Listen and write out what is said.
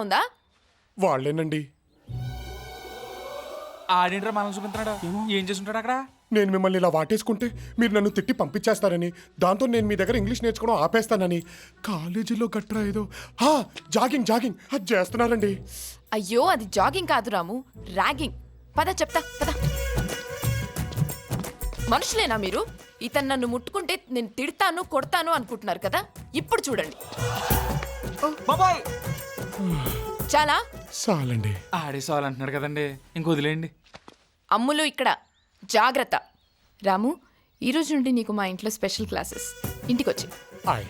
ఉందా? వాళ్ళేనండి. ఆడేంట్రా మనం చూపించాడు, ఏం చేస్తుంటాడు అక్కడ? నేను మిమ్మల్ని ఇలా వాటేసుకుంటే మీరు నన్ను తిట్టి పంపించేస్తారని, దాంతో నేను మీ దగ్గర ఇంగ్లీష్ నేర్చుకోవడం ఆపేస్తానని కాలేజీలో గట్రా ఏదో జాగింగ్ అది చేస్తున్నారండి. అయ్యో, అది జాగింగ్ కాదు రాము, ర్యాగింగ్. పద చెప్తా, పద. మనుషులేనా మీరు? ఇతను నన్ను ముట్టుకుంటే నేను తిడతాను, కొడతాను అనుకుంటున్నారు కదా. ఇప్పుడు చూడండి. బాబాయ్ చాలా చాలండి. ఆడేసేవాలంటున్నాడు కదండి, ఇంక వదిలేయండి. అమ్ములు ఇక్కడ, జాగ్రత్త. రాము, ఈ రోజు నుండి నీకు మా ఇంట్లో స్పెషల్ క్లాసెస్. ఇంటికొచ్చి ఆయ్